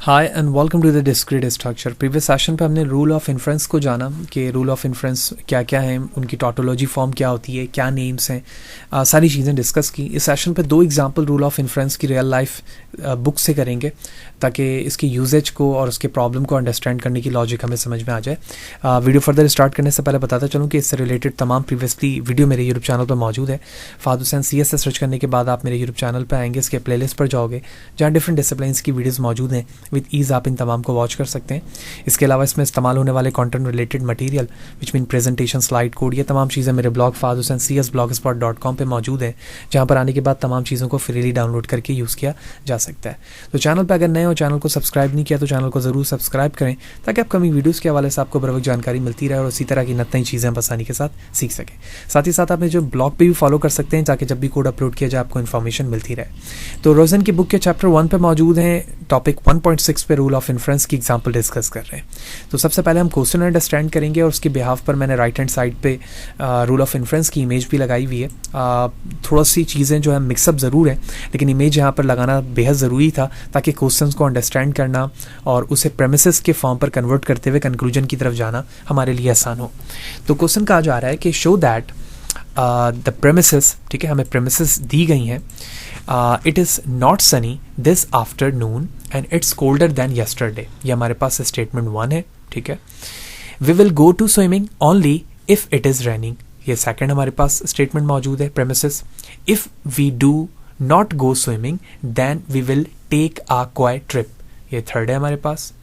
Hi and welcome to the discrete structure. Previous session पे हमने rule of inference को जाना कि रूल ऑफ इन्फ्रेंस क्या क्या है, उनकी टोटोलॉजी फॉर्म क्या होती है, क्या नेम्स हैं, सारी चीज़ें डिस्कस की। इस सेशन पे दो एग्जांपल रूल ऑफ इन्फ्रेंस की रियल लाइफ बुक से करेंगे ताकि इसकी यूजेज को और उसके प्रॉब्लम को अंडरस्टैंड करने की लॉजिक हमें समझ में आ जाए। वीडियो फर्दर स्टार्ट करने से पहले बताता चलूँ कि इससे रिलेटेड तमाम प्रीवियसली वीडियो मेरे यूट्यूब चैनल पर मौजूद है। फहद हुसैन CS से सर्च करने के बाद आप मेरे यूट्यूब चैनल पर आएंगे, इसके प्लेलिस्ट पर जाओगे जहाँ डिफरेंट डिसिप्लिन्स की वीडियोज़ मौजूद हैं। विद ईज़ आप इन तमाम को वॉच कर सकते हैं। इसके अलावा इसमें इस्तेमाल होने वाले content related material which mean presentation, slide code, ये तमाम चीज़ें मेरे ब्लॉग fahadhusaincs.blogspot.com पे मौजूद है, जहाँ पर आने के बाद तमाम चीज़ों को फ्रीली डाउनलोड करके यूज़ किया जा सकता है। तो चैनल पर अगर नए हो, चैनल को सब्सक्राइब नहीं किया तो चैनल को ज़रूर सब्सक्राइब करें ताकि अपकमिंग वीडियोज़ के हवाले से आपको बर वक्त जानकारी मिलती रहे और उसी तरह की नई चीज़ें आप आसानी के साथ सीख सकें। साथ ही साथ आप जो ब्लॉग पे भी फॉलो कर सकते हैं ताकि जब भी कोड अपलोड किया जाए आपको इन्फॉर्मेशन मिलती रहे। तो रोजन की बुक के चैप्टर 1 पे मौजूद हैं, टॉपिक 1.6 पे रूल ऑफ इन्फ्रेंस की एग्जांपल डिस्कस कर रहे हैं। तो सबसे पहले हम क्वेश्चन अंडरस्टैंड करेंगे और उसके बिहाफ पर मैंने राइट हैंड साइड पे रूल ऑफ इन्फ्रेंस की इमेज भी लगाई हुई है। थोड़ा सी चीज़ें जो है मिक्सअप ज़रूर है, लेकिन इमेज यहाँ पर लगाना बेहद ज़रूरी था ताकि क्वेश्चंस को अंडरस्टैंड करना और उसे प्रेमिसेस के फॉर्म पर कन्वर्ट करते हुए कंक्लूजन की तरफ जाना हमारे लिए आसान हो। तो क्वेश्चन कहा जा रहा है कि शो दैट द प्रेमिसेस, ठीक है, हमें प्रेमिसेस दी गई हैं। It is not sunny this afternoon and it's colder than yesterday. ये हमारे पास स्टेटमेंट 1 है, ठीक है। We will go to swimming only if it is raining, ये सेकंड हमारे पास स्टेटमेंट मौजूद है, premises. If we do not go swimming then we will take a quiet trip, ये थर्ड है हमारे पास।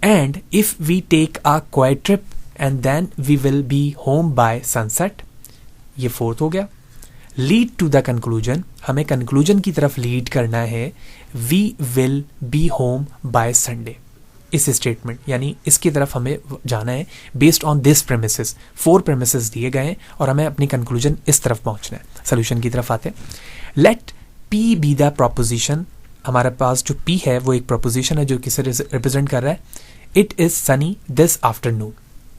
And if we take a quiet trip and then we will be home by sunset, ये fourth हो गया। Lead to the conclusion, हमें conclusion की तरफ लीड करना है, we will be home by Sunday. इस स्टेटमेंट यानी इसकी तरफ हमें जाना है based on this premises. 4 premises दिए गए हैं और हमें अपनी कंक्लूजन इस तरफ पहुंचना है। सोल्यूशन की तरफ आते हैं। Let p be the proposition, हमारे पास जो पी है वो एक प्रोपोजिशन है जो किसे रिप्रेजेंट कर रहा है। It is sunny this afternoon,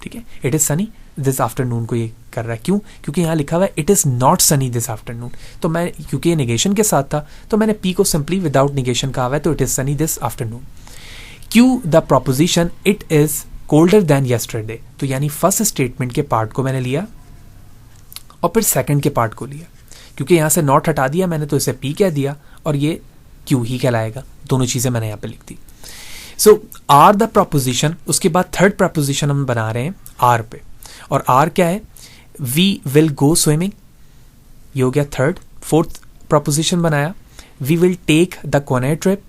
ठीक है, it is sunny this afternoon को ये कर रहा है। क्यों? क्योंकि यहाँ लिखा हुआ है it is not sunny this afternoon. तो मैं, क्योंकि ये निगेशन के साथ था तो मैंने पी को सिंपली विदाउट निगेशन कहा हुआ है, तो it is sunny this afternoon. Q the proposition it is colder than yesterday, तो यानी फर्स्ट स्टेटमेंट के पार्ट को मैंने लिया और फिर सेकंड के पार्ट को लिया। क्योंकि यहाँ से नॉट हटा दिया मैंने तो इसे पी कह दिया और ये क्यू ही कहलाएगा। दोनों चीजें मैंने यहाँ पे लिख दी। सो आर द प्रोपोजिशन, उसके बाद थर्ड प्रोपोजिशन हम बना रहे हैं आर पे, और आर क्या है? वी विल गो स्विमिंग, ये हो गया थर्ड। फोर्थ प्रोपोजिशन बनाया, we will take the quiet trip,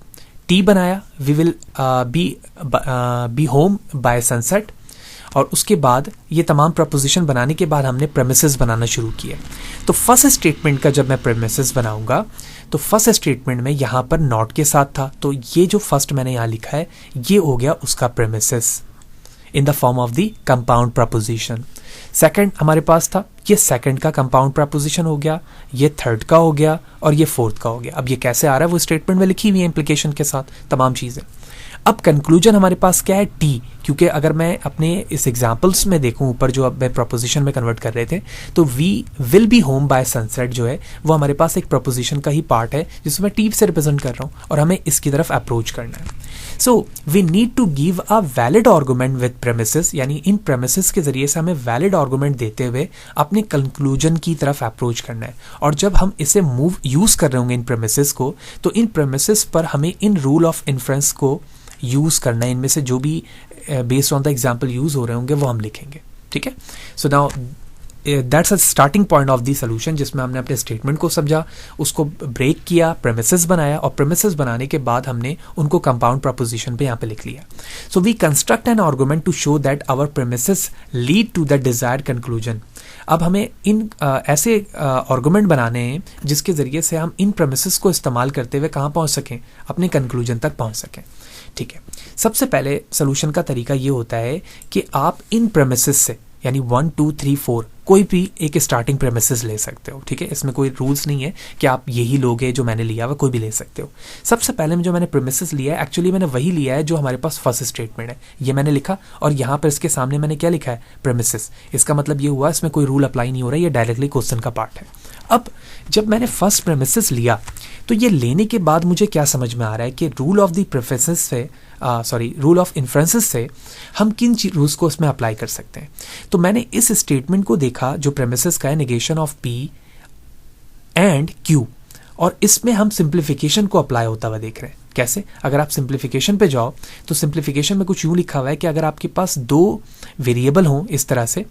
T बनाया, we will be home by sunset. और उसके बाद ये तमाम प्रपोजिशन बनाने के बाद हमने प्रेमिसेस बनाना शुरू किया। तो फर्स्ट स्टेटमेंट का जब मैं प्रेमिसेस बनाऊंगा तो फर्स्ट स्टेटमेंट में यहाँ पर नॉट के साथ था, तो ये जो फर्स्ट मैंने यहाँ लिखा है ये हो गया उसका premises in the form of the compound preposition. Second हमारे पास था, ये सेकंड का कंपाउंड प्रपोजिशन हो गया, ये थर्ड का हो गया और ये फोर्थ का हो गया। अब ये कैसे आ रहा है वो स्टेटमेंट में लिखी हुई है इम्प्लीकेशन के साथ तमाम चीजें। अब कंक्लूजन हमारे पास क्या है? टी। क्योंकि अगर मैं अपने इस एग्जाम्पल्स में देखूं ऊपर जो अब मैं प्रोपोजिशन में कन्वर्ट कर रहे थे, तो we will be home by sunset जो है वो हमारे पास एक प्रोपोजिशन का ही पार्ट है जिसमें टी से रिप्रेजेंट कर रहा हूं और हमें इसकी तरफ अप्रोच करना है। So we need to give a valid argument with premises, यानी इन प्रेमिसेस के जरिए से हमें वैलिड आर्गुमेंट देते हुए अपने कंक्लूजन की तरफ अप्रोच करना है। और जब हम इसे मूव यूज कर रहे होंगे इन प्रेमिसेस को, तो इन प्रेमिसेस पर हमें इन रूल ऑफ इन्फ्रेंस को यूज करना है। इनमें से जो भी based on the example use हो रहे होंगे वो हम लिखेंगे, ठीक है। So now that's a starting point of the solution, जिसमें हमने अपने स्टेटमेंट को समझा, उसको ब्रेक किया, प्रेमिसेस बनाया और प्रेमिसेस बनाने के बाद हमने उनको कंपाउंड प्रपोजिशन पे यहाँ पे लिख लिया। So we construct an argument to show that our premises lead to the desired conclusion. अब हमें इन ऐसे आर्गुमेंट बनाने हैं जिसके जरिए से हम इन प्रेमिसेस को इस्तेमाल करते हुए कहाँ पहुँच सकें? अपने कंक्लूजन तक पहुँच सकें, ठीक है। सबसे पहले सोल्यूशन का तरीका ये होता है कि आप इन प्रेमिसेस से, यानी 1 2 3 4 कोई भी एक स्टार्टिंग प्रेमिसेस ले सकते हो, ठीक है, इसमें कोई रूल्स नहीं है कि आप यही लोगे जो मैंने लिया हुआ, कोई भी ले सकते हो। सबसे पहले में जो मैंने प्रेमिसेस लिया है, एक्चुअली मैंने वही लिया है जो हमारे पास फर्स्ट स्टेटमेंट है, ये मैंने लिखा और यहाँ पर इसके सामने मैंने क्या लिखा है, प्रेमिसेस। इसका मतलब ये हुआ इसमें कोई रूल अप्लाई नहीं हो रहा, ये डायरेक्टली क्वेश्चन का पार्ट है। अब जब मैंने फर्स्ट प्रेमिसेस लिया तो ये लेने के बाद मुझे क्या समझ में आ रहा है कि रूल ऑफ द प्रेफेसेस से रूल ऑफ इन्फ्रेंसेस से हम किन रूल्स को इसमें अप्लाई कर सकते हैं। तो मैंने इस स्टेटमेंट को देखा जो प्रेमिसेस का है, negation of P and Q, और इसमें हम सिंप्लीफिकेशन को अप्लाई होता हुआ देख रहे हैं। कैसे? अगर आप सिंप्लीफिकेशन पे जाओ तो सिंप्लीफिकेशन में कुछ यूं लिखा हुआ है कि अगर आपके पास दो वेरिएबल हों इस तरह से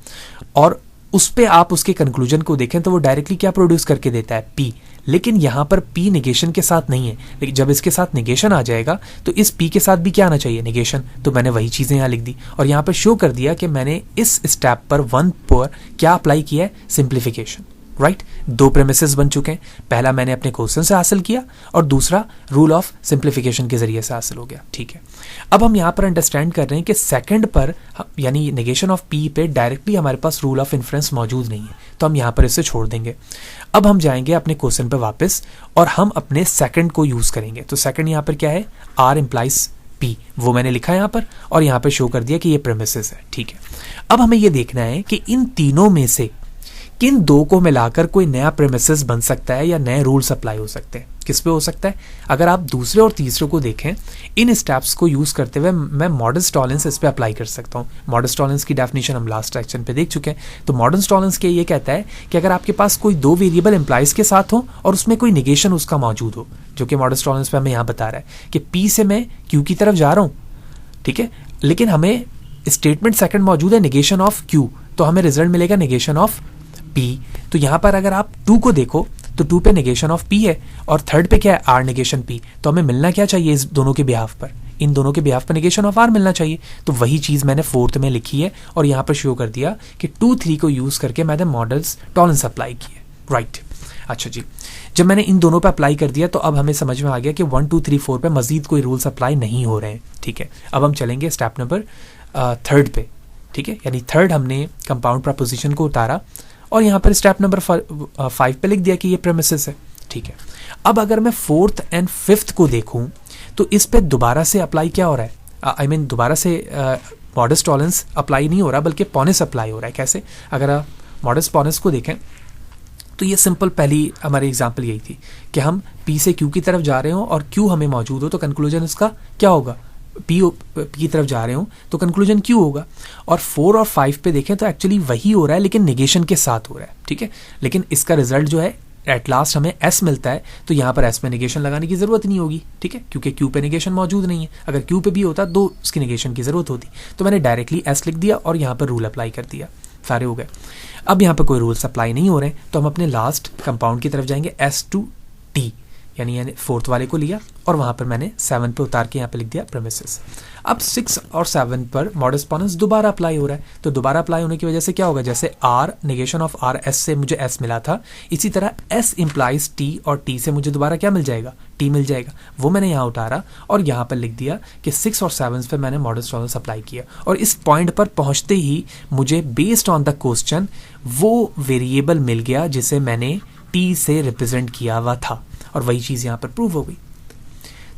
और उस पे आप उसके कंक्लूजन को देखें तो वो डायरेक्टली क्या प्रोड्यूस करके देता है, पी। लेकिन यहाँ पर पी नेगेशन के साथ नहीं है, लेकिन जब इसके साथ नेगेशन आ जाएगा तो इस पी के साथ भी क्या आना चाहिए, नेगेशन। तो मैंने वही चीजें यहाँ लिख दी और यहाँ पर शो कर दिया कि मैंने इस स्टेप पर 1 पर क्या अप्लाई किया है, सिंप्लीफिकेशन। राइट, दो प्रेमिसेस बन चुके हैं, पहला मैंने अपने क्वेश्चन से हासिल किया और दूसरा रूल ऑफ सिंप्लीफिकेशन के जरिए से हासिल हो गया। ठीक है, अब हम यहाँ पर अंडरस्टैंड कर रहे हैं कि सेकंड पर यानी नेगेशन ऑफ पी पे डायरेक्टली हमारे पास रूल ऑफ इन्फ्रेंस मौजूद नहीं है, तो हम यहाँ पर इसे छोड़ देंगे। अब हम जाएंगे अपने क्वेश्चन पर वापस और हम अपने सेकंड को यूज करेंगे। तो सेकंड यहाँ पर क्या है, आर इम्प्लाइज पी, वो मैंने लिखा है यहाँ पर और यहाँ पर शो कर दिया कि ये प्रेमिसेस है। ठीक है, अब हमें ये देखना है कि इन तीनों में से किन दो को मिलाकर कोई नया प्रेमिसेस बन सकता है या नए रूल्स अप्लाई हो सकते हैं। किस पे हो सकता है? अगर आप दूसरे और तीसरे को देखें, इन स्टेप्स को यूज करते हुए मैं मॉडस्ट टॉलरेंस इस पे अप्लाई कर सकता हूँ। मॉडस्ट टॉलरेंस की डेफिनेशन हम लास्ट सेक्शन पे देख चुके हैं। तो मॉडस्ट टॉलरेंस के ये कहता है कि अगर आपके पास कोई दो वेरिएबल एम्प्लाइज के साथ हो और उसमें कोई नेगेशन उसका मौजूद हो, जो कि मॉडस्ट टॉलरेंस पे हमें यहाँ बता रहा है कि पी से मैं क्यू की तरफ जा रहा हूँ, ठीक है, लेकिन हमें स्टेटमेंट सेकंड मौजूद है नेगेशन ऑफ क्यू, तो हमें रिजल्ट मिलेगा नेगेशन ऑफ पी। तो यहां पर अगर आप 2 को देखो तो 2 पे नेगेशन ऑफ पी है और थर्ड पे क्या है, आर नेगेशन पी। तो हमें मिलना क्या चाहिए इस दोनों के बिहाफ पर, इन दोनों के बिहाफ पर नेगेशन ऑफ आर मिलना चाहिए। तो वही चीज मैंने फोर्थ में लिखी है और यहां पर शो कर दिया कि 2, 3 को यूज करके मैंने मॉडल्स टॉलरेंस अप्लाई किए। राइट, अच्छा जी, जब मैंने इन दोनों पे अप्लाई कर दिया तो अब हमें समझ में आ गया कि 1, 2, 3, 4 पे मजीद कोई रूल्स अप्लाई नहीं हो रहे हैं। ठीक है, अब हम चलेंगे स्टेप नंबर 3 पे। ठीक है, यानी थर्ड हमने कंपाउंड प्रपोजिशन को उतारा और यहाँ पर स्टेप नंबर 5 पे लिख दिया कि ये प्रेमिसेस है। ठीक है, अब अगर मैं 4th एंड 5th को देखूं तो इस पे दोबारा से अप्लाई क्या हो रहा है, आई मीन दोबारा से मॉडस्ट टॉलरेंस अप्लाई नहीं हो रहा बल्कि पॉनिस अप्लाई हो रहा है। कैसे? अगर आप मॉडस्ट पॉनिस को देखें तो ये सिंपल पहली हमारी एग्जाम्पल यही थी कि हम पी से क्यू की तरफ जा रहे हो और क्यू हमें मौजूद हो तो कंक्लूजन इसका क्या होगा, पी की तरफ जा रहे हो तो कंक्लूजन क्यू होगा। और 4 और 5 पे देखें तो एक्चुअली वही हो रहा है लेकिन नेगेशन के साथ हो रहा है। ठीक है, लेकिन इसका रिजल्ट जो है एट लास्ट हमें एस मिलता है, तो यहाँ पर एस में नेगेशन लगाने की जरूरत नहीं होगी। ठीक है, क्योंकि क्यू पे नेगेशन मौजूद नहीं है। अगर क्यू पे भी होता तो उसकी नेगेशन की जरूरत होती। तो मैंने डायरेक्टली एस लिख दिया और यहाँ पर रूल अप्लाई कर दिया, सारे हो गए। अब यहाँ पर कोई रूल्स अप्लाई नहीं हो रहे तो हम अपने लास्ट कंपाउंड की तरफ जाएंगे, S2T, यानी 4th वाले को लिया और वहां पर मैंने 7 पे उतार के यहाँ पे लिख दिया प्रेमिसेस। अब 6 और 7 पर मॉडस्ट पॉनेंस दोबारा अप्लाई हो रहा है, तो दोबारा अप्लाई होने की वजह से क्या होगा, जैसे r negation of r s से मुझे एस मिला था, इसी तरह एस इंप्लाइज टी और टी से मुझे दोबारा क्या मिल जाएगा, टी मिल जाएगा। वो मैंने यहाँ उतारा और यहाँ पर लिख दिया कि 6 और 7 पे मैंने मॉडस्ट पॉनेंस अप्लाई किया और इस पॉइंट पर पहुंचते ही मुझे बेस्ड ऑन द क्वेश्चन वो वेरिएबल मिल गया जिसे मैंने टी से रिप्रेजेंट किया हुआ था और वही चीज़ यहाँ पर प्रूव हो गई।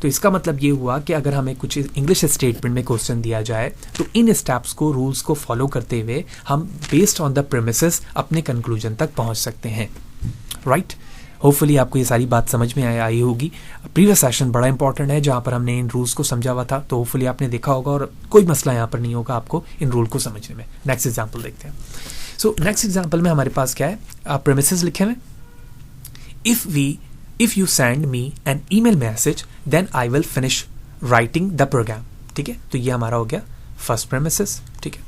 तो इसका मतलब ये हुआ कि अगर हमें कुछ इंग्लिश स्टेटमेंट में क्वेश्चन दिया जाए तो इन स्टेप्स को, रूल्स को फॉलो करते हुए हम बेस्ड ऑन द प्रेमिसेस अपने कंक्लूजन तक पहुंच सकते हैं। राइट, होपफुली आपको ये सारी बात समझ में आई होगी। प्रीवियस सेशन बड़ा इंपॉर्टेंट है जहाँ पर हमने इन रूल्स को समझा हुआ था, तो होपफुली आपने देखा होगा और कोई मसला यहाँ पर नहीं होगा आपको इन रूल को समझने में। नेक्स्ट एग्जाम्पल देखते हैं। सो नेक्स्ट एग्जाम्पल में हमारे पास क्या है, प्रेमिसेस लिखे हुए, if you send me an email message then I will finish writing the program। ठीक है, तो ये हमारा हो गया फर्स्ट प्रेमिसेस। ठीक है,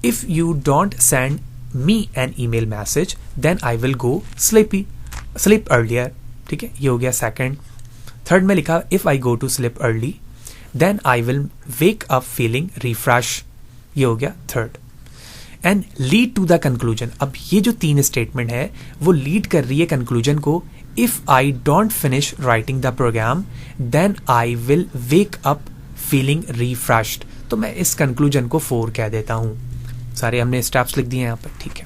if you don't send me an email message then I will go sleep earlier। ठीक है, ये हो गया सेकंड। थर्ड में लिखा if I go to sleep early then I will wake up feeling refresh। ये हो गया third. And lead to the conclusion, अब ये जो 3 स्टेटमेंट है वो लीड कर रही है कंक्लूजन को, if I don't finish writing the program then I will wake up feeling refreshed. तो मैं इस कंक्लूजन को 4 कह देता हूं। सारे हमने स्टेप्स लिख दिए यहाँ पर। ठीक है,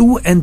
2 and